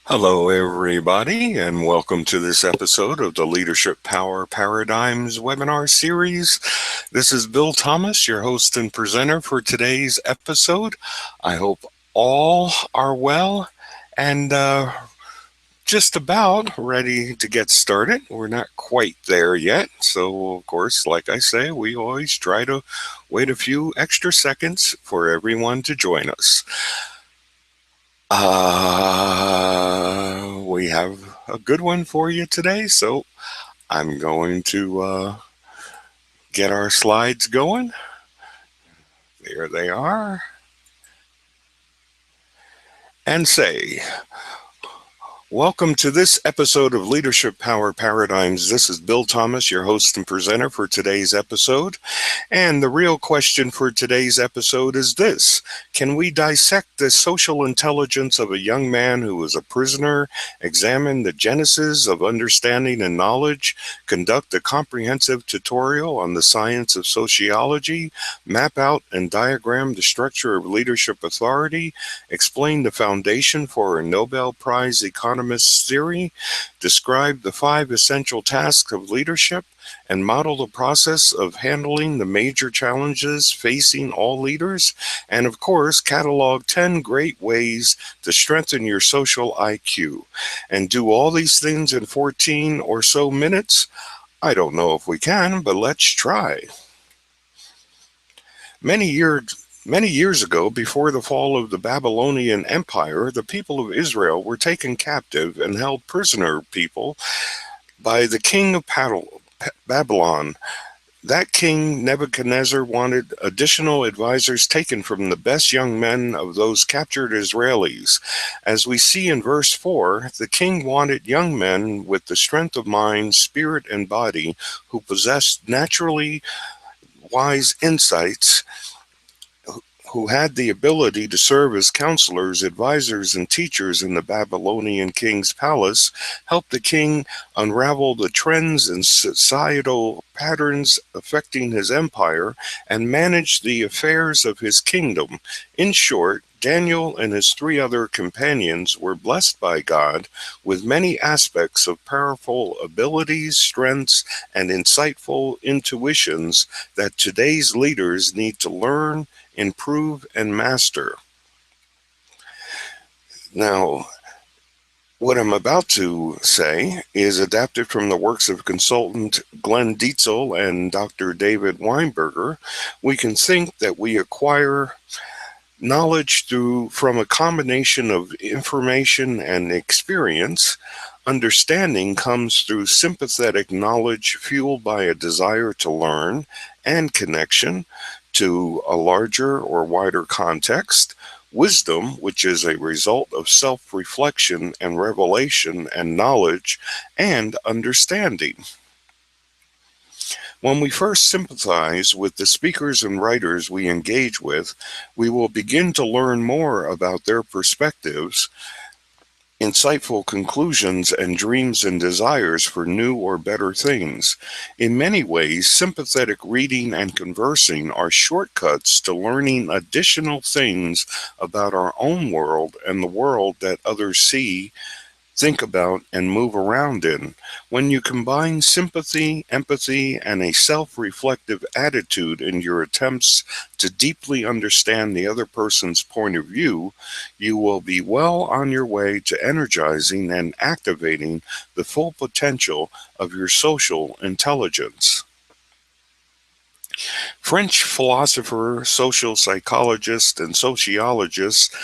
Hello, everybody, and welcome to this episode of the Leadership Power Paradigms webinar series. This is Bill Thomas, your host and presenter for today's episode. I hope all are well and just about ready to get started. We're not quite there yet, so of course, like I say, we always try to wait a few extra seconds for everyone to join us. We have a good one for you today, so I'm going to get our slides going. There they are. And say, welcome to this episode of Leadership Power Paradigms. This is Bill Thomas, your host and presenter for today's episode. And the real question for today's episode is this: can we dissect the social intelligence of a young man who was a prisoner, examine the genesis of understanding and knowledge, conduct a comprehensive tutorial on the science of sociology, map out and diagram the structure of leadership authority, explain the foundation for a Nobel Prize economist's theory, describe the 5 essential tasks of leadership, and model the process of handling the major challenges facing all leaders, and of course, catalog 10 great ways to strengthen your social IQ. And do all these things in 14 or so minutes? I don't know if we can, but let's try. Many years Many years ago, before the fall of the Babylonian Empire, the people of Israel were taken captive and held prisoner people by the king of Babylon. That king, Nebuchadnezzar, wanted additional advisors taken from the best young men of those captured Israelis. As we see in verse 4, the king wanted young men with the strength of mind, spirit, and body who possessed naturally wise insights, who had the ability to serve as counselors, advisors, and teachers in the Babylonian king's palace, help the king unravel the trends and societal patterns affecting his empire, and manage the affairs of his kingdom. In short, Daniel and his 3 other companions were blessed by God with many aspects of powerful abilities, strengths, and insightful intuitions that today's leaders need to learn, improve, and master. Now, what I'm about to say is adapted from the works of consultant Glenn Dietzel and Dr. David Weinberger. We can think that we acquire knowledge from a combination of information and experience. Understanding comes through sympathetic knowledge fueled by a desire to learn and connection to a larger or wider context. Wisdom, which is a result of self reflection and revelation and knowledge and understanding. When we first sympathize with the speakers and writers we engage with, we will begin to learn more about their perspectives, insightful conclusions, and dreams and desires for new or better things. In many ways, sympathetic reading and conversing are shortcuts to learning additional things about our own world and the world that others see, think about, and move around in. When you combine sympathy, empathy, and a self reflective attitude in your attempts to deeply understand the other person's point of view, you will be well on your way to energizing and activating the full potential of your social intelligence. French philosopher, social psychologist, and sociologist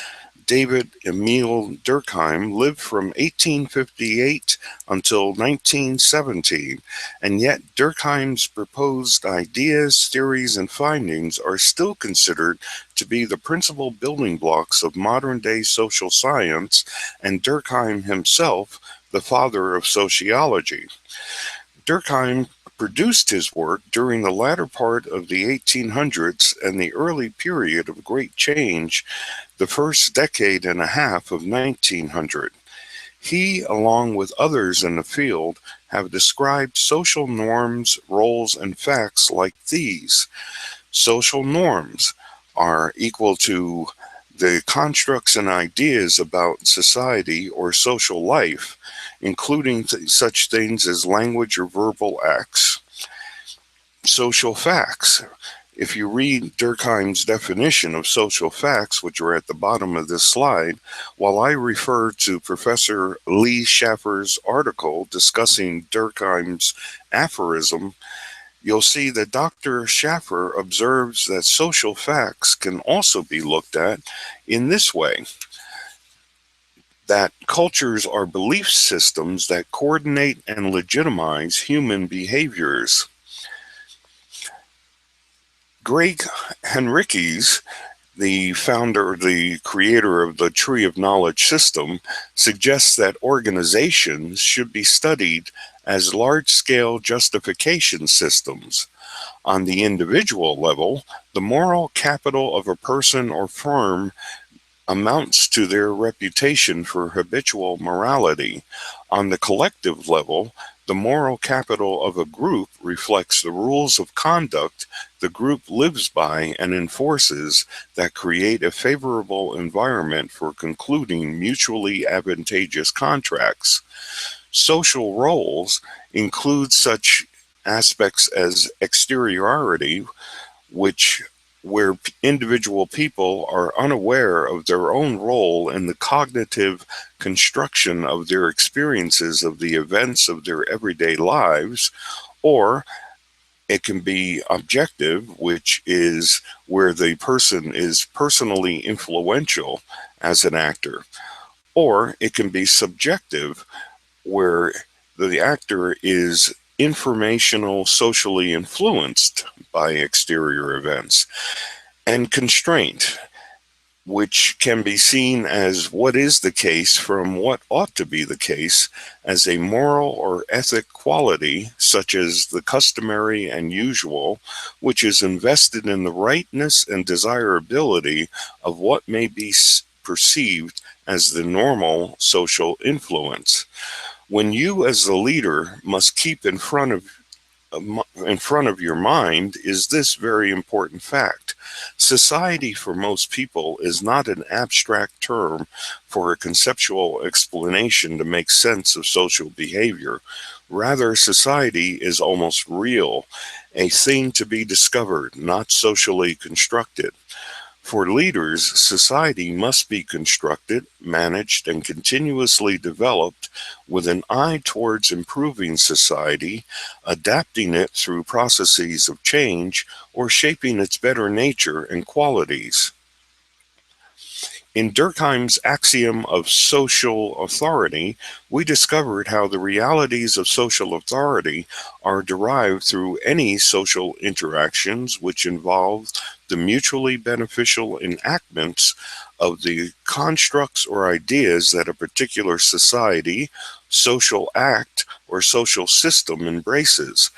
David Emile Durkheim lived from 1858 until 1917, and yet Durkheim's proposed ideas, theories, and findings are still considered to be the principal building blocks of modern-day social science, and Durkheim himself, the father of sociology. Durkheim produced his work during the latter part of the 1800s and the early period of great change, the first decade and a half of 1900. He, along with others in the field, have described social norms, roles, and facts like these. Social norms are equal to the constructs and ideas about society or social life, including such things as language or verbal acts. Social facts. If you read Durkheim's definition of social facts, which are at the bottom of this slide, while I refer to Professor Lee Schaffer's article discussing Durkheim's aphorism, you'll see that Dr. Schaffer observes that social facts can also be looked at in this way: that cultures are belief systems that coordinate and legitimize human behaviors. Greg Henriques, the creator of the Tree of Knowledge system, suggests that organizations should be studied as large-scale justification systems. On the individual level, the moral capital of a person or firm amounts to their reputation for habitual morality. On the collective level, the moral capital of a group reflects the rules of conduct the group lives by and enforces that create a favorable environment for concluding mutually advantageous contracts. Social roles include such aspects as exteriority, where individual people are unaware of their own role in the cognitive construction of their experiences of the events of their everyday lives, or it can be objective, which is where the person is personally influential as an actor, or it can be subjective, where the actor is informational, socially influenced by exterior events, and constraint, which can be seen as what is the case from what ought to be the case, as a moral or ethic quality, such as the customary and usual, which is invested in the rightness and desirability of what may be perceived as the normal social influence. When you as the leader must keep in front of your mind is this very important fact: society for most people is not an abstract term for a conceptual explanation to make sense of social behavior. Rather, society is almost real, a thing to be discovered, not socially constructed. For leaders, society must be constructed, managed, and continuously developed with an eye towards improving society, adapting it through processes of change, or shaping its better nature and qualities. In Durkheim's axiom of social authority, we discovered how the realities of social authority are derived through any social interactions which involve the mutually beneficial enactments of the constructs or ideas that a particular society, social act, or social system embraces,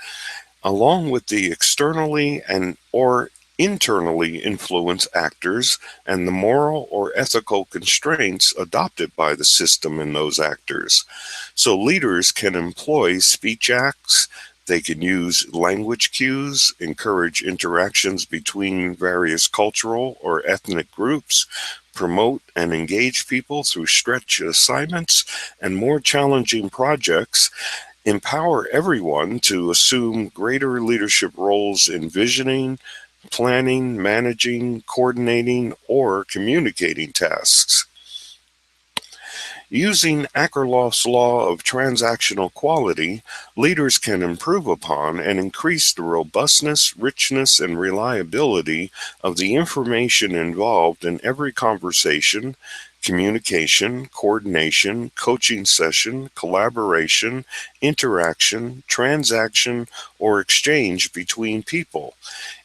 along with the externally and or internally influence actors and the moral or ethical constraints adopted by the system and those actors. So leaders can employ speech acts, they can use language cues, encourage interactions between various cultural or ethnic groups, promote and engage people through stretch assignments and more challenging projects, empower everyone to assume greater leadership roles in visioning, planning, managing, coordinating, or communicating tasks. Using Akerlof's law of transactional quality, leaders can improve upon and increase the robustness, richness, and reliability of the information involved in every conversation, communication, coordination, coaching session, collaboration, interaction, transaction, or exchange between people.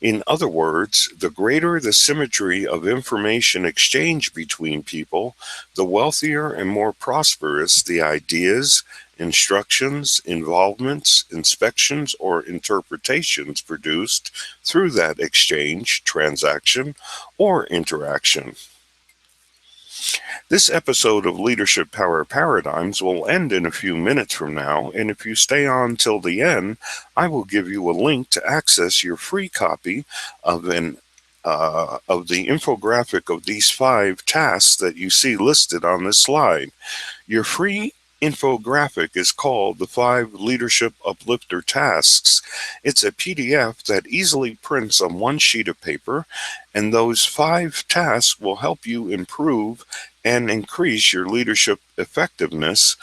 In other words, the greater the symmetry of information exchange between people, the wealthier and more prosperous the ideas, instructions, involvements, inspections, or interpretations produced through that exchange, transaction, or interaction. This episode of Leadership Power Paradigms will end in a few minutes from now, and if you stay on till the end, I will give you a link to access your free copy of of the infographic of these 5 tasks that you see listed on this slide. Your free infographic is called the 5 Leadership Uplifter Tasks. It's a PDF that easily prints on one sheet of paper, and those 5 tasks will help you improve and increase your leadership effectiveness,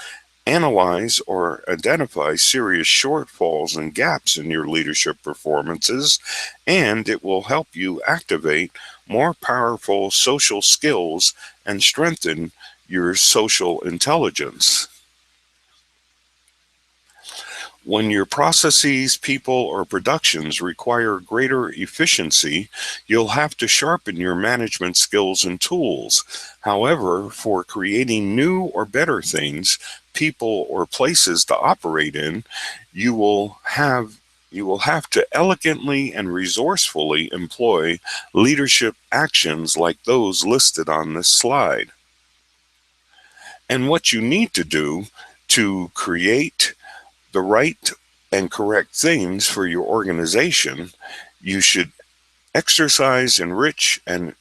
analyze or identify serious shortfalls and gaps in your leadership performances, and it will help you activate more powerful social skills and strengthen your social intelligence. When your processes, people, or productions require greater efficiency, you'll have to sharpen your management skills and tools. However, for creating new or better things, people, or places to operate in, you will have to elegantly and resourcefully employ leadership actions like those listed on this slide. And what you need to do to create the right and correct things for your organization, you should exercise, enrich, and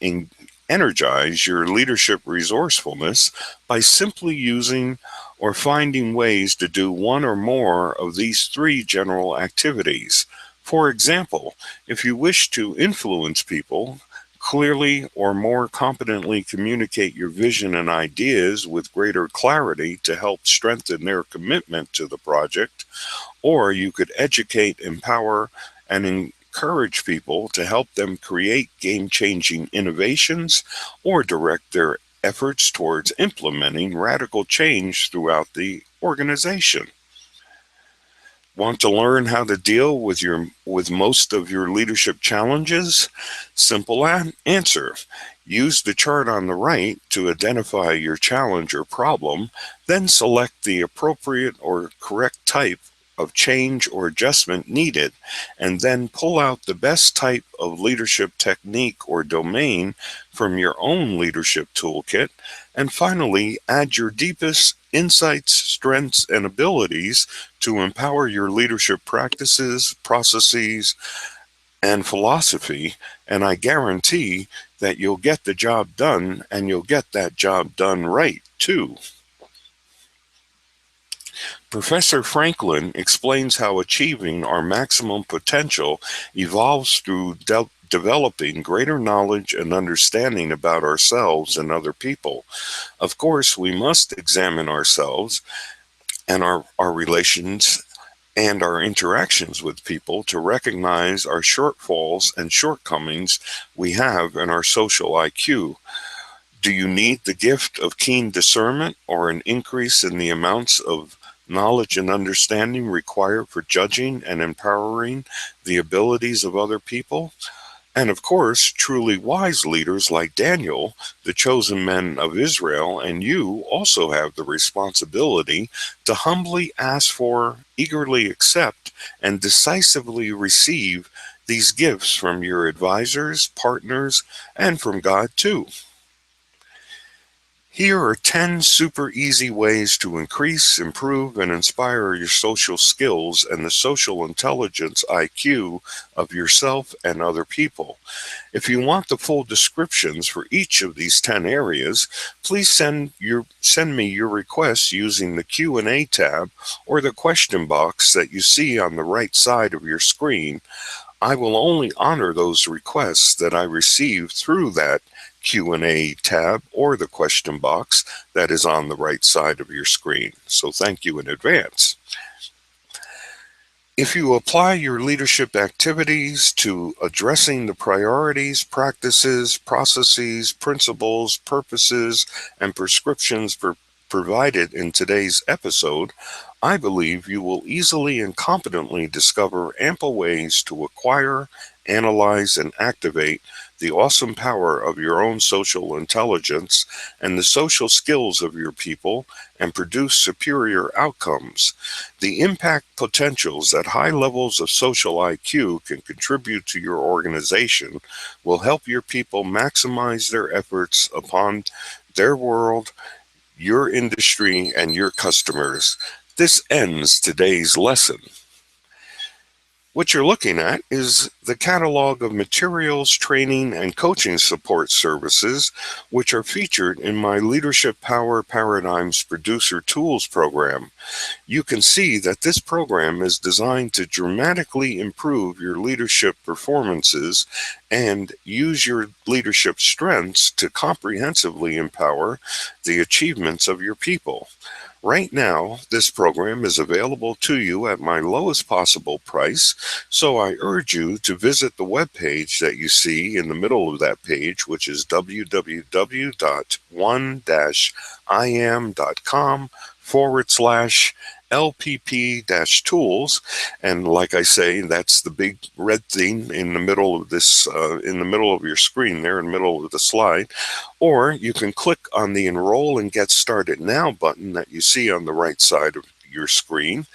energize your leadership resourcefulness by simply using or finding ways to do one or more of these 3 general activities. For example, if you wish to influence people, clearly or more competently communicate your vision and ideas with greater clarity to help strengthen their commitment to the project, or you could educate, empower, and encourage people to help them create game-changing innovations, or direct their efforts towards implementing radical change throughout the organization. Want to learn how to deal with most of your leadership challenges? Simple answer. Use the chart on the right to identify your challenge or problem, then select the appropriate or correct type of change or adjustment needed, and then pull out the best type of leadership technique or domain from your own leadership toolkit, and finally add your deepest insights, strengths, and abilities to empower your leadership practices, processes, and philosophy, and I guarantee that you'll get the job done, and you'll get that job done right, too. Professor Franklin explains how achieving our maximum potential evolves through developing greater knowledge and understanding about ourselves and other people. Of course, we must examine ourselves and our relations and our interactions with people to recognize our shortfalls and shortcomings we have in our social IQ. Do you need the gift of keen discernment or an increase in the amounts of knowledge and understanding required for judging and empowering the abilities of other people? And of course, truly wise leaders like Daniel, the chosen men of Israel, and you also have the responsibility to humbly ask for, eagerly accept, and decisively receive these gifts from your advisors, partners, and from God too. Here are 10 super easy ways to increase, improve, and inspire your social skills and the social intelligence IQ of yourself and other people. If you want the full descriptions for each of these 10 areas, please send me your requests using the Q&A tab or the question box that you see on the right side of your screen. I will only honor those requests that I receive through that Q&A tab or the question box that is on the right side of your screen. So thank you in advance. If you apply your leadership activities to addressing the priorities, practices, processes, principles, purposes, and prescriptions provided in today's episode, I believe you will easily and competently discover ample ways to acquire, analyze, and activate the awesome power of your own social intelligence and the social skills of your people and produce superior outcomes. The impact potentials that high levels of social IQ can contribute to your organization will help your people maximize their efforts upon their world, your industry, and your customers. This ends today's lesson. What you're looking at is the catalog of materials, training, and coaching support services, which are featured in my Leadership Power Paradigms Producer Tools program. You can see that this program is designed to dramatically improve your leadership performances and use your leadership strengths to comprehensively empower the achievements of your people. Right now, this program is available to you at my lowest possible price, so I urge you to visit the webpage that you see in the middle of that page, which is www.one-iam.com/. LPP-tools, and like I say, that's the big red thing in the middle of this, in the middle of your screen there, in the middle of the slide. Or you can click on the Enroll and Get Started Now button that you see on the right side of your screen.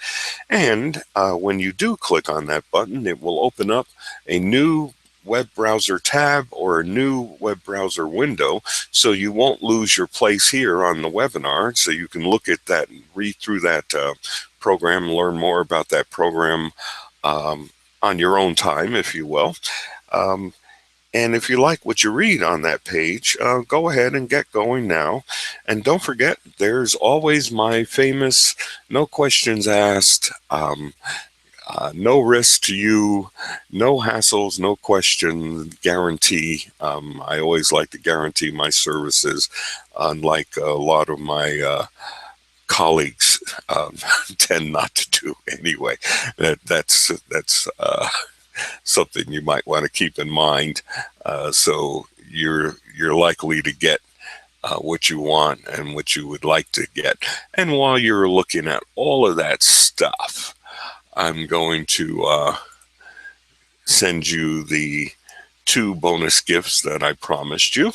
And when you do click on that button, it will open up a new web browser tab or a new web browser window, so you won't lose your place here on the webinar. So you can look at that and read through that program, learn more about that program on your own time, if you will. And if you like what you read on that page, go ahead and get going now. And don't forget, there's always my famous no questions asked, no risk to you, no hassles, no questions guarantee. I always like to guarantee my services, unlike a lot of my colleagues tend not to do anyway. That's something you might want to keep in mind. So you're likely to get what you want and what you would like to get. And while you're looking at all of that stuff, I'm going to send you the 2 bonus gifts that I promised you.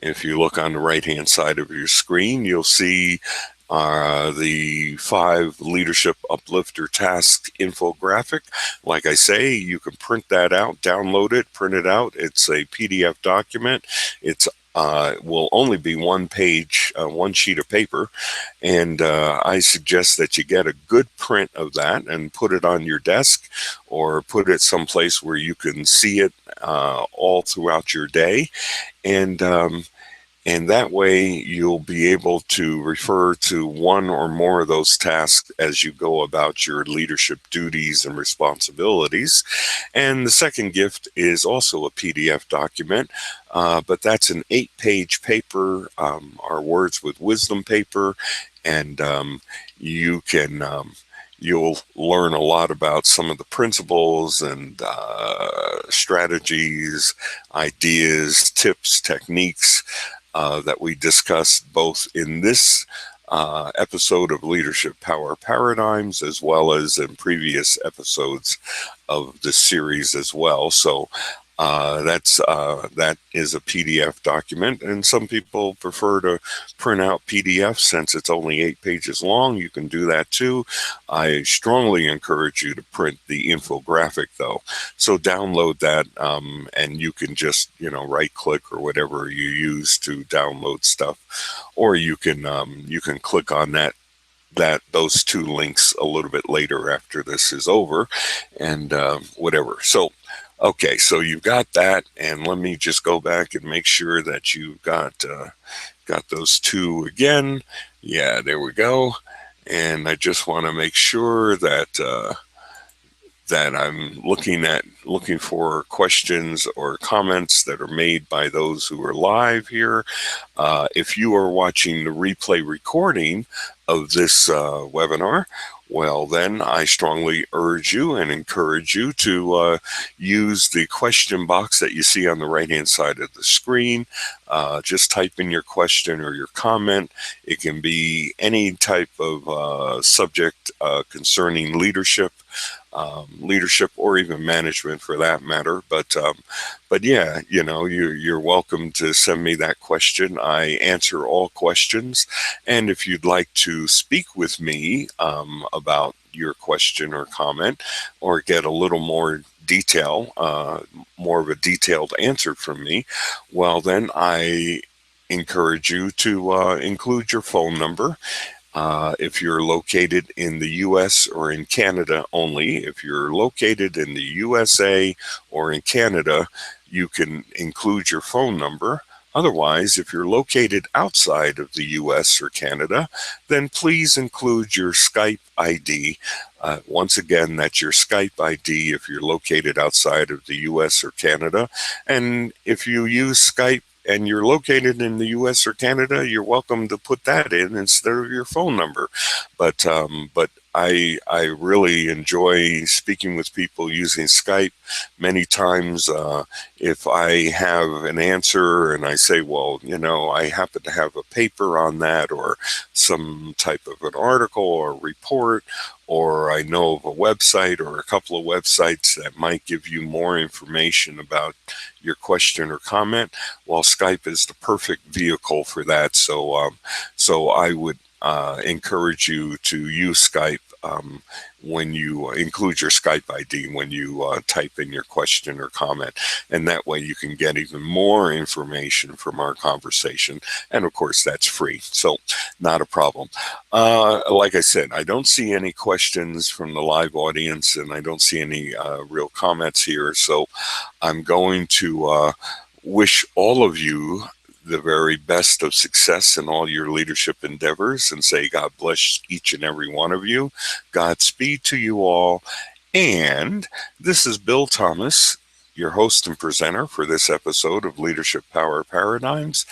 If you look on the right-hand side of your screen, you'll see the 5 Leadership Uplifter Task infographic. Like I say, you can print that out, download it, print it out. It's a PDF document. It's will only be one page, one sheet of paper, and I suggest that you get a good print of that and put it on your desk or put it someplace where you can see it all throughout your day. And that way you'll be able to refer to one or more of those tasks as you go about your leadership duties and responsibilities. And the second gift is also a PDF document, but that's an 8-page paper, our Words with Wisdom paper, and you can you'll learn a lot about some of the principles and strategies, ideas, tips, techniques that we discussed both in this episode of Leadership Power Paradigms as well as in previous episodes of the series as well. So that is a PDF document, and some people prefer to print out PDFs since it's only 8 pages long. You can do that too. I strongly encourage you to print the infographic though. So download that, and you can just right click or whatever you use to download stuff, or you can click on those 2 links a little bit later after this is over, and whatever. So. Okay, so you've got that, and let me just go back and make sure that you've got those 2 again. Yeah, there we go. And I just want to make sure that that I'm looking for questions or comments that are made by those who are live here. If you are watching the replay recording of this webinar, well, then I strongly urge you and encourage you to use the question box that you see on the right-hand side of the screen. Just type in your question or your comment. It can be any type of subject concerning leadership, or even management for that matter. But yeah, you're welcome to send me that question. I answer all questions, and if you'd like to speak with me about your question or comment, or get a little more detail, more of a detailed answer from me, well, then I encourage you to include your phone number. If you're located in the US or in Canada only, if you're located in the USA or in Canada, you can include your phone number. Otherwise, if you're located outside of the US or Canada, then please include your Skype ID. Once again, that's your Skype ID if you're located outside of the US or Canada. And if you use Skype and you're located in the US or Canada, you're welcome to put that in instead of your phone number. But I really enjoy speaking with people using Skype. Many times, if I have an answer and I say, well, I happen to have a paper on that, or some type of an article or report, or I know of a website or a couple of websites that might give you more information about your question or comment, well, Skype is the perfect vehicle for that. So I would encourage you to use Skype when you include your Skype ID when you type in your question or comment. And that way you can get even more information from our conversation. And of course, that's free. So not a problem. Like I said, I don't see any questions from the live audience, and I don't see any real comments here. So I'm going to wish all of you the very best of success in all your leadership endeavors, and say God bless each and every one of you. Godspeed to you all. And this is Bill Thomas, your host and presenter for this episode of Leadership Power Paradigms.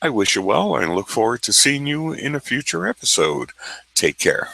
I wish you well and look forward to seeing you in a future episode. Take care.